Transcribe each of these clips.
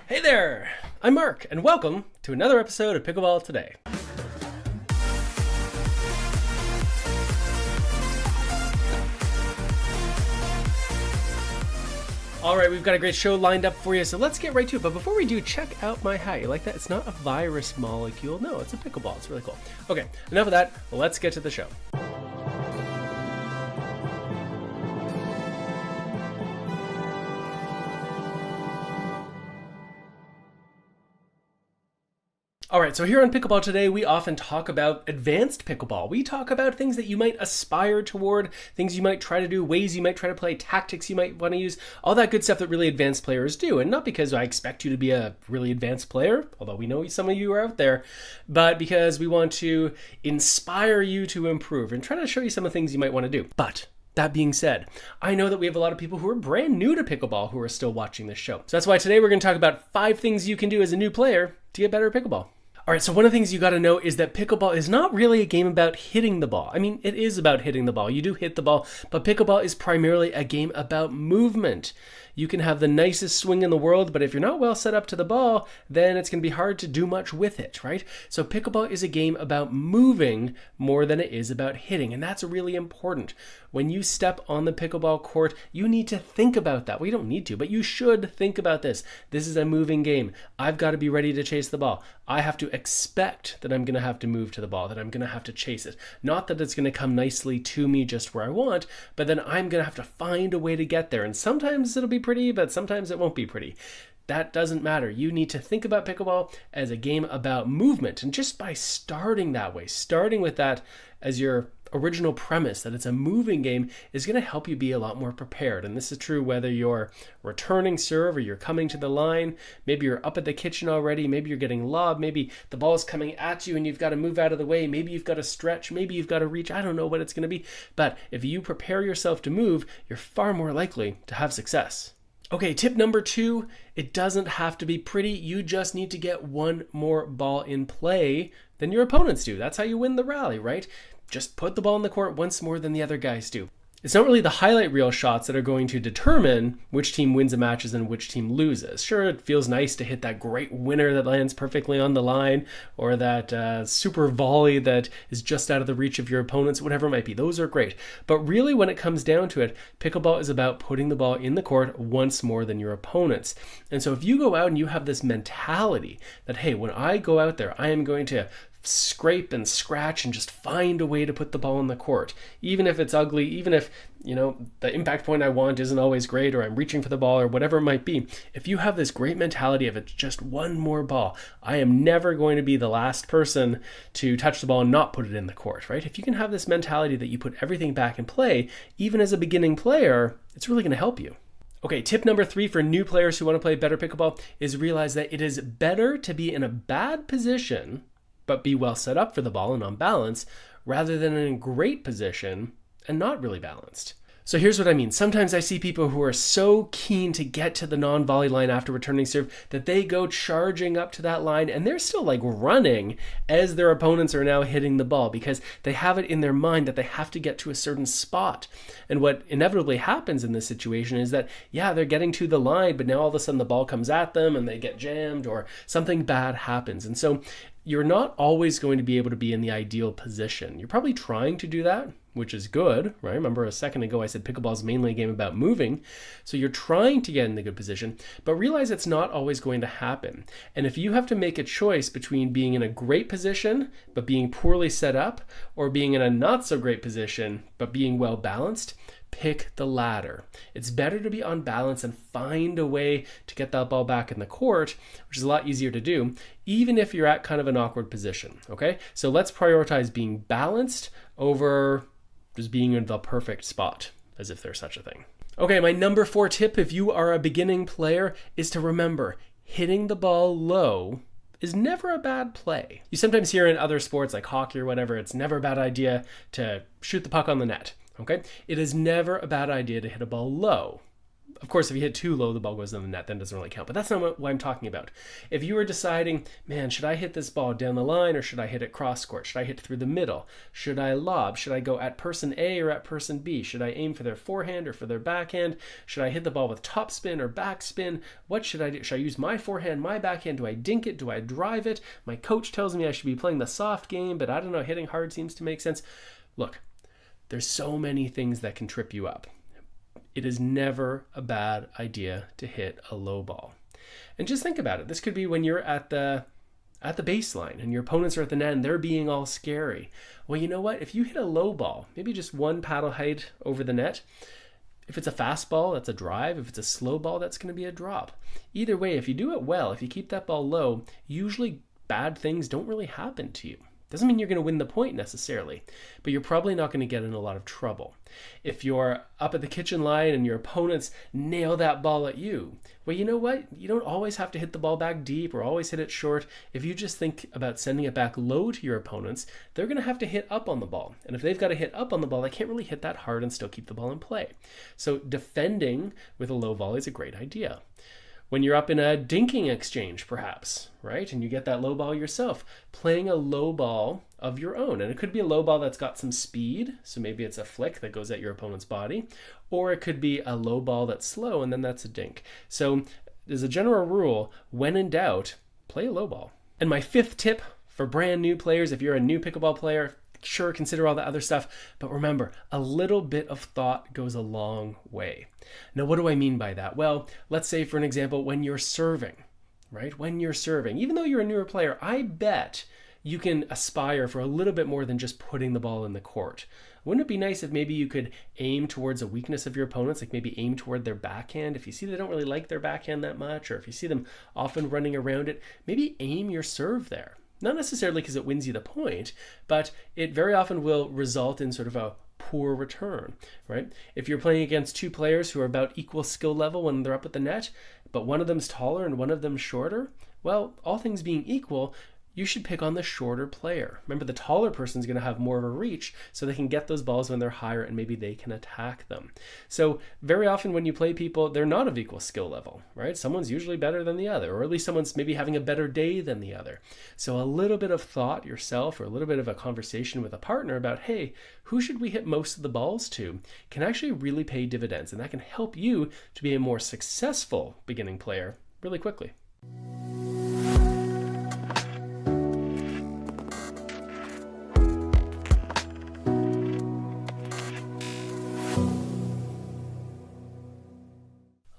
Hey there, I'm Mark, and welcome to another episode of Pickleball Today. All right, we've got a great show lined up for you, so let's get right to it. But before we do, check out my hat. You like that? It's not a virus molecule. No, it's a pickleball. It's really cool. Okay, enough of that. Let's get to the show. All right, so here on Pickleball Today, we often talk about advanced pickleball. We talk about things that you might aspire toward, things you might try to do, ways you might try to play, tactics you might want to use, all that good stuff that really advanced players do. And not because I expect you to be a really advanced player, although we know some of you are out there, but because we want to inspire you to improve and try to show you some of the things you might want to do. But that being said, I know that we have a lot of people who are brand new to pickleball who are still watching this show. So that's why today we're going to talk about 5 things you can do as a new player to get better at pickleball. All right, so one of the things you got to know is that pickleball is not really a game about hitting the ball. I mean, it is about hitting the ball. You do hit the ball, but pickleball is primarily a game about movement. You can have the nicest swing in the world, but if you're not well set up to the ball, then it's going to be hard to do much with it, right? So pickleball is a game about moving more than it is about hitting, and that's really important. When you step on the pickleball court, you need to think about that. We don't need to, but you should think about this. This is a moving game. I've got to be ready to chase the ball. I have to expect that I'm going to have to move to the ball, that I'm going to have to chase it. Not that it's going to come nicely to me just where I want, but then I'm going to have to find a way to get there. And sometimes it'll be pretty, but sometimes it won't be pretty. That doesn't matter. You need to think about pickleball as a game about movement. And just by starting that way, starting with that as your original premise, that it's a moving game, is going to help you be a lot more prepared. And this is true whether you're returning serve or you're coming to the line. Maybe you're up at the kitchen already. Maybe you're getting lobbed. Maybe the ball is coming at you and you've got to move out of the way. Maybe you've got to stretch. Maybe you've got to reach. I don't know what it's going to be. But if you prepare yourself to move, you're far more likely to have success. Okay, tip number 2, it doesn't have to be pretty. You just need to get one more ball in play than your opponents do. That's how you win the rally, right? Just put the ball in the court once more than the other guys do. It's not really the highlight reel shots that are going to determine which team wins the matches and which team loses. Sure, it feels nice to hit that great winner that lands perfectly on the line, or that super volley that is just out of the reach of your opponents, whatever it might be. Those are great. But really, when it comes down to it, pickleball is about putting the ball in the court once more than your opponents. And so if you go out and you have this mentality that, hey, when I go out there, I am going to scrape and scratch and just find a way to put the ball in the court, even if it's ugly, even if the impact point I want isn't always great, or I'm reaching for the ball, or whatever it might be. If you have this great mentality of it's just one more ball, I am never going to be the last person to touch the ball and not put it in the court, right? If you can have this mentality that you put everything back in play, even as a beginning player, it's really going to help you. Okay, tip number 3 for new players who want to play better pickleball is realize that it is better to be in a bad position but be well set up for the ball and on balance, rather than in a great position and not really balanced. So here's what I mean. Sometimes I see people who are so keen to get to the non-volley line after returning serve that they go charging up to that line and they're still like running as their opponents are now hitting the ball because they have it in their mind that they have to get to a certain spot. And what inevitably happens in this situation is that, yeah, they're getting to the line, but now all of a sudden the ball comes at them and they get jammed or something bad happens. And so you're not always going to be able to be in the ideal position. You're probably trying to do that, which is good, right? Remember a second ago I said pickleball is mainly a game about moving. So you're trying to get in the good position, but realize it's not always going to happen. And if you have to make a choice between being in a great position, but being poorly set up, or being in a not so great position, but being well balanced, pick the latter. It's better to be on balance and find a way to get that ball back in the court, which is a lot easier to do, even if you're at kind of an awkward position, okay? So let's prioritize being balanced over just being in the perfect spot, as if there's such a thing. Okay, my number 4 tip if you are a beginning player is to remember, hitting the ball low is never a bad play. You sometimes hear in other sports like hockey or whatever, it's never a bad idea to shoot the puck on the net. Okay, it is never a bad idea to hit a ball low. Of course, if you hit too low, the ball goes in the net, then it doesn't really count. But that's not what I'm talking about. If you were deciding, man, should I hit this ball down the line or should I hit it cross court? Should I hit through the middle? Should I lob? Should I go at person A or at person B? Should I aim for their forehand or for their backhand? Should I hit the ball with top spin or back spin? What should I do? Should I use my forehand, my backhand? Do I dink it? Do I drive it? My coach tells me I should be playing the soft game, but I don't know, hitting hard seems to make sense. Look, there's so many things that can trip you up. It is never a bad idea to hit a low ball. And just think about it. This could be when you're at the baseline and your opponents are at the net and they're being all scary. Well, you know what? If you hit a low ball, maybe just one paddle height over the net, if it's a fast ball, that's a drive. If it's a slow ball, that's going to be a drop. Either way, if you do it well, if you keep that ball low, usually bad things don't really happen to you. Doesn't mean you're going to win the point necessarily, but you're probably not going to get in a lot of trouble. If you're up at the kitchen line and your opponents nail that ball at you, well, you know what? You don't always have to hit the ball back deep or always hit it short. If you just think about sending it back low to your opponents, they're going to have to hit up on the ball. And if they've got to hit up on the ball, they can't really hit that hard and still keep the ball in play. So defending with a low volley is a great idea. When you're up in a dinking exchange, perhaps, right? And you get that low ball yourself, playing a low ball of your own. And it could be a low ball that's got some speed. So maybe it's a flick that goes at your opponent's body. Or it could be a low ball that's slow, and then that's a dink. So there's a general rule, when in doubt, play a low ball. And my fifth tip for brand new players, if you're a new pickleball player, sure, consider all the other stuff, but remember, a little bit of thought goes a long way. Now, what do I mean by that? Well, let's say, for an example, when you're serving, right? When you're serving, even though you're a newer player, I bet you can aspire for a little bit more than just putting the ball in the court. Wouldn't it be nice if maybe you could aim towards a weakness of your opponents, like maybe aim toward their backhand? If you see they don't really like their backhand that much, or if you see them often running around it, maybe aim your serve there. Not necessarily because it wins you the point, but it very often will result in sort of a poor return, right? If you're playing against two players who are about equal skill level when they're up at the net, but one of them's taller and one of them's shorter, well, all things being equal, you should pick on the shorter player. Remember, the taller person's going to have more of a reach, so they can get those balls when they're higher and maybe they can attack them. So very often when you play people, they're not of equal skill level, right? Someone's usually better than the other, or at least someone's maybe having a better day than the other. So a little bit of thought yourself, or a little bit of a conversation with a partner about, hey, who should we hit most of the balls to, can actually really pay dividends, and that can help you to be a more successful beginning player really quickly.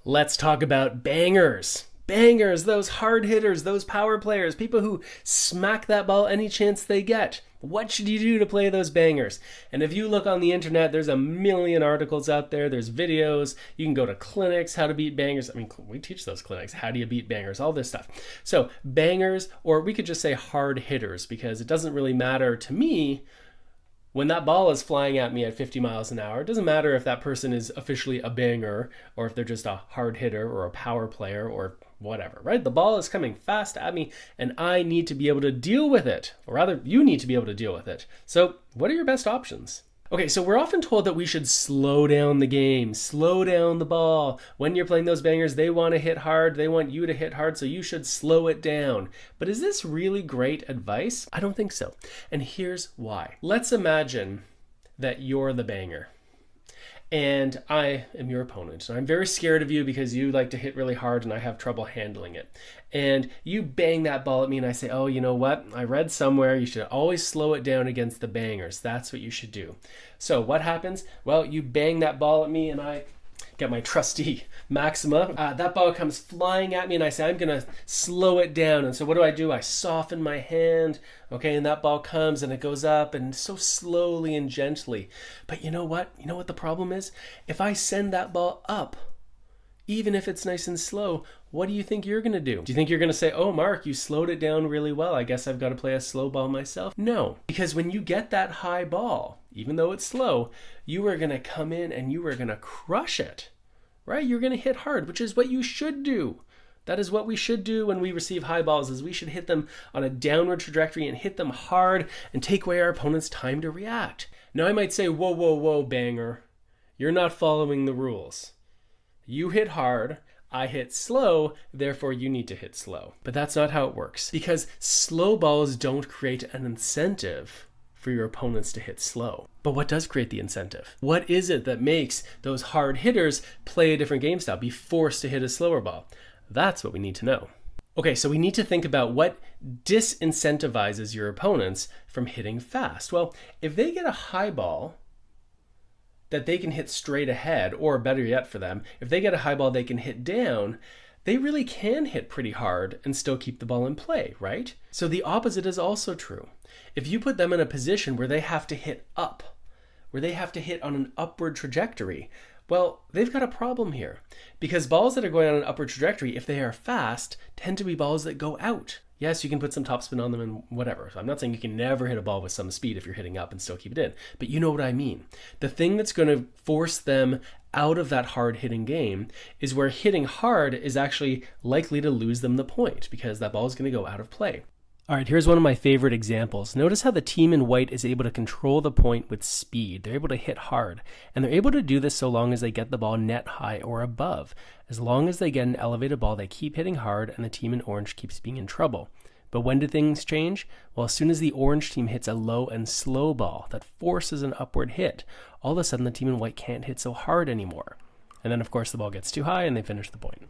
Let's talk about bangers. Bangers, those hard hitters, those power players, people who smack that ball any chance they get. What should you do to play those bangers? And if you look on the internet, there's a million articles out there. There's videos. You can go to clinics, how to beat bangers. I mean, we teach those clinics. How do you beat bangers? All this stuff. So bangers, or we could just say hard hitters, because it doesn't really matter to me when that ball is flying at me at 50 miles an hour. It doesn't matter if that person is officially a banger or if they're just a hard hitter or a power player or whatever, right? The ball is coming fast at me and I need to be able to deal with it, or rather you need to be able to deal with it. So what are your best options? Okay, so we're often told that we should slow down the game, slow down the ball. When you're playing those bangers, they want to hit hard, they want you to hit hard, so you should slow it down. But is this really great advice? I don't think so. And here's why. Let's imagine that you're the banger and I am your opponent. And I'm very scared of you because you like to hit really hard and I have trouble handling it. And you bang that ball at me and I say, oh, you know what? I read somewhere you should always slow it down against the bangers. That's what you should do. So what happens? Well, you bang that ball at me and I get my trusty Maxima. That ball comes flying at me and I say, I'm going to slow it down. And so what do? I soften my hand, okay, and that ball comes and it goes up and so slowly and gently. But you know what? You know what the problem is? If I send that ball up, even if it's nice and slow, what do you think you're going to do? Do you think you're going to say, oh, Mark, you slowed it down really well. I guess I've got to play a slow ball myself? No, because when you get that high ball, even though it's slow, you are going to come in and you are going to crush it, right? You're going to hit hard, which is what you should do. That is what we should do when we receive high balls, is we should hit them on a downward trajectory and hit them hard and take away our opponent's time to react. Now I might say, whoa, banger. You're not following the rules. You hit hard, I hit slow, therefore you need to hit slow. But that's not how it works, because slow balls don't create an incentive for your opponents to hit slow. But what does create the incentive? What is it that makes those hard hitters play a different game style, be forced to hit a slower ball? That's what we need to know. Okay, so we need to think about what disincentivizes your opponents from hitting fast. Well, if they get a high ball that they can hit straight ahead, or better yet for them, if they get a high ball they can hit down, they really can hit pretty hard and still keep the ball in play, right? So the opposite is also true. If you put them in a position where they have to hit up, where they have to hit on an upward trajectory, well, they've got a problem here, because balls that are going on an upward trajectory, if they are fast, tend to be balls that go out. Yes, you can put some topspin on them and whatever. So I'm not saying you can never hit a ball with some speed if you're hitting up and still keep it in, but you know what I mean. The thing that's going to force them out of that hard hitting game is where hitting hard is actually likely to lose them the point, because that ball is going to go out of play. All right, here's one of my favorite examples. Notice how the team in white is able to control the point with speed. They're able to hit hard, and they're able to do this so long as they get the ball net high or above. As long as they get an elevated ball, they keep hitting hard, and the team in orange keeps being in trouble. But when do things change? Well, as soon as the orange team hits a low and slow ball that forces an upward hit, all of a sudden the team in white can't hit so hard anymore. And then, of course, the ball gets too high, and they finish the point.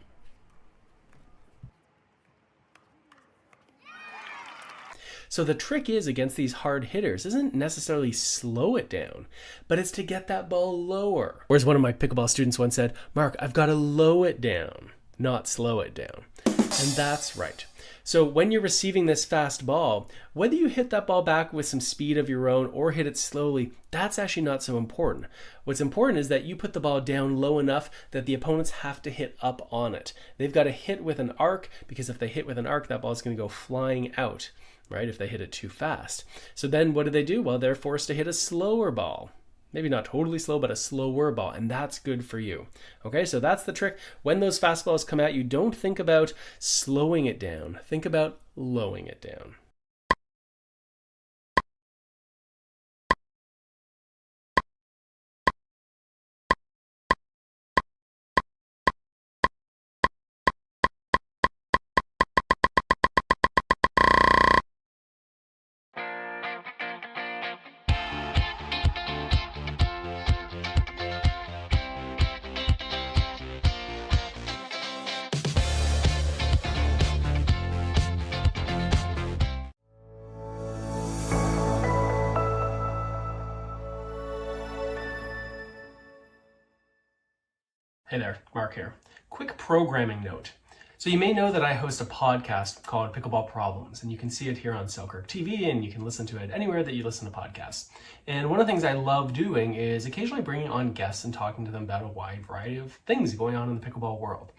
So the trick is against these hard hitters isn't necessarily slow it down, but it's to get that ball lower. Or as one of my pickleball students once said, Mark, I've got to low it down, not slow it down. And that's right. So when you're receiving this fast ball, whether you hit that ball back with some speed of your own or hit it slowly, that's actually not so important. What's important is that you put the ball down low enough that the opponents have to hit up on it. They've got to hit with an arc, because if they hit with an arc, that ball is going to go flying out, right, if they hit it too fast. So then what do? Well, they're forced to hit a slower ball. Maybe not totally slow, but a slower ball, and that's good for you. Okay, so that's the trick. When those fastballs come at you, don't think about slowing it down. Think about lowering it down. Hey there, Mark here. Quick programming note. So you may know that I host a podcast called Pickleball Problems, and you can see it here on Selkirk TV, and you can listen to it anywhere that you listen to podcasts. And one of the things I love doing is occasionally bringing on guests and talking to them about a wide variety of things going on in the pickleball world.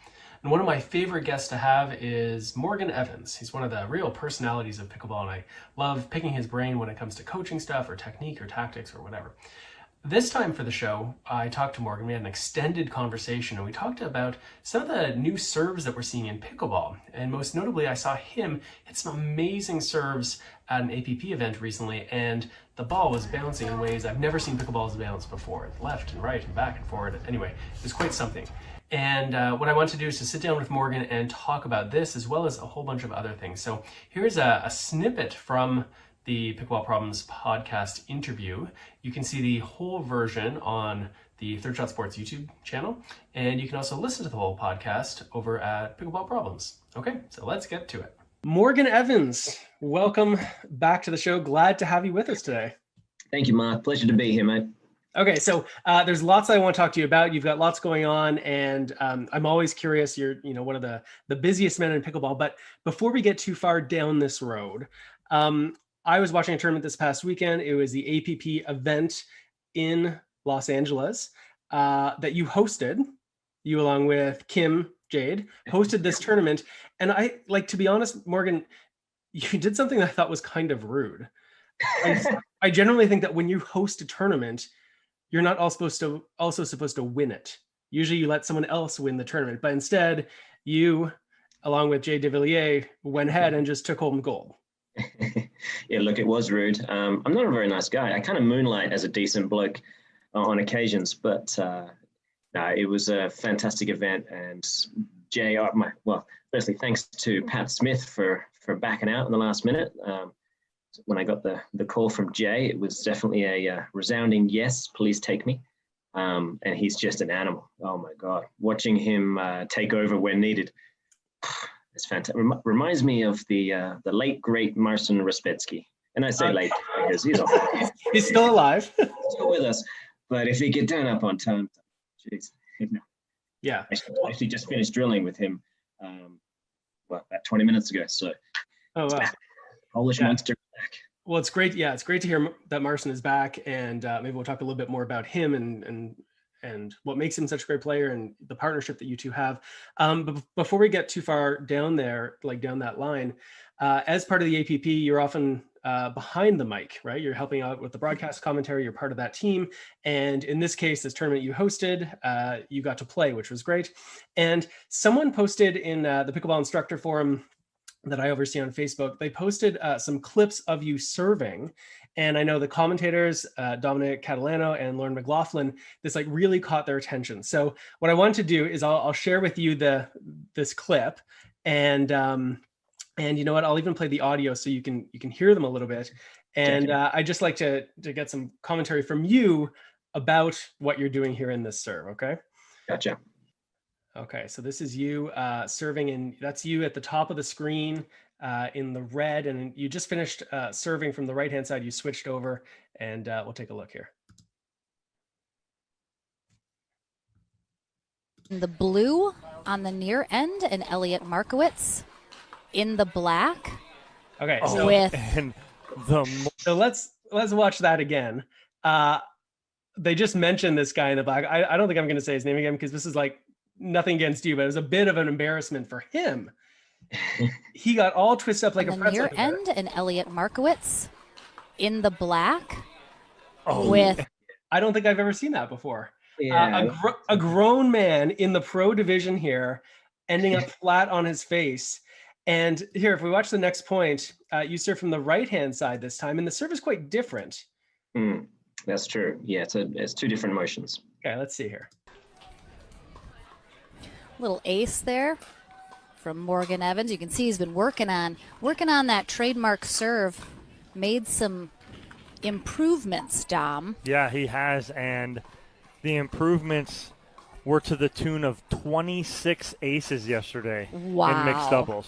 And one of my favorite guests to have is Morgan Evans. He's one of the real personalities of pickleball, and I love picking his brain when it comes to coaching stuff or technique or tactics or whatever. This time for the show, I talked to Morgan. We had an extended conversation, and we talked about some of the new serves that we're seeing in pickleball. And most notably, I saw him hit some amazing serves at an APP event recently, and the ball was bouncing in ways I've never seen pickleballs bounce before. Left and right and back and forward. Anyway, it was quite something. And what I want to do is to sit down with Morgan and talk about this, as well as a whole bunch of other things. So here's a snippet from the Pickleball Problems podcast interview. You can see the whole version on the Third Shot Sports YouTube channel, and you can also listen to the whole podcast over at Pickleball Problems. Okay, so let's get to it. Morgan Evans, welcome back to the show. Glad to have you with us today. Thank you, Mark. Pleasure to be here, mate. Okay, so there's lots I want to talk to you about. You've got lots going on, and I'm always curious. You're, one of the busiest men in pickleball. But before we get too far down this road, I was watching a tournament this past weekend. It was the APP event in Los Angeles that you hosted. You, along with Kim Jade, hosted this tournament. And to be honest, Morgan, you did something that I thought was kind of rude. I generally think that when you host a tournament, you're not also supposed to win it. Usually you let someone else win the tournament, but instead you, along with Jay DeVilliers, went ahead and just took home gold. Yeah, look, it was rude. I'm not a very nice guy. I kind of moonlight as a decent bloke on occasions, but It was a fantastic event, and Jay, firstly, thanks to Pat Smith for backing out in the last minute. When I got the call from Jay, it was definitely a resounding yes, please take me. And he's just an animal. Oh my God, watching him take over when needed, it's fantastic. Reminds me of the late great Marcin Respetsky. And I say late because he's still alive. Still with us. But if he could turn up on time, jeez. Yeah. I actually just finished drilling with him about 20 minutes ago. So wow. Polish monster back. Well, it's great. Yeah, it's great to hear that Marcin is back, and maybe we'll talk a little bit more about him and what makes him such a great player and the partnership that you two have. But before we get too far down there, like down that line, as part of the APP, you're often behind the mic, right? You're helping out with the broadcast commentary. You're part of that team. And in this case, this tournament you hosted, you got to play, which was great. And someone posted in the Pickleball Instructor Forum that I oversee on Facebook, they posted some clips of you serving. And I know the commentators, Dominic Catalano and Lauren McLaughlin, this like really caught their attention. So what I want to do is I'll share with you this clip, and you know what, I'll even play the audio so you can hear them a little bit. And I just like to get some commentary from you about what you're doing here in this serve. Okay. Gotcha. Okay, so this is you serving, and that's you at the top of the screen in the red, and you just finished serving from the right-hand side. You switched over, and we'll take a look here. In the blue on the near end, and Elliot Markowitz in the black. Okay, so let's watch that again. They just mentioned this guy in the black. I don't think I'm going to say his name again because this is like nothing against you, but it was a bit of an embarrassment for him. He got all twisted up like a pretzel. Near end, and Elliot Markowitz in the black. I don't think I've ever seen that before. Yeah. A grown man in the pro division here, ending up flat on his face. And here, if we watch the next point, you serve from the right-hand side this time, and the serve is quite different. That's true. Yeah, it's two different motions. Okay, let's see here. Little ace there from Morgan Evans. You can see he's been working on that trademark serve. Made some improvements, Dom. Yeah, he has, and the improvements were to the tune of 26 aces yesterday in mixed doubles.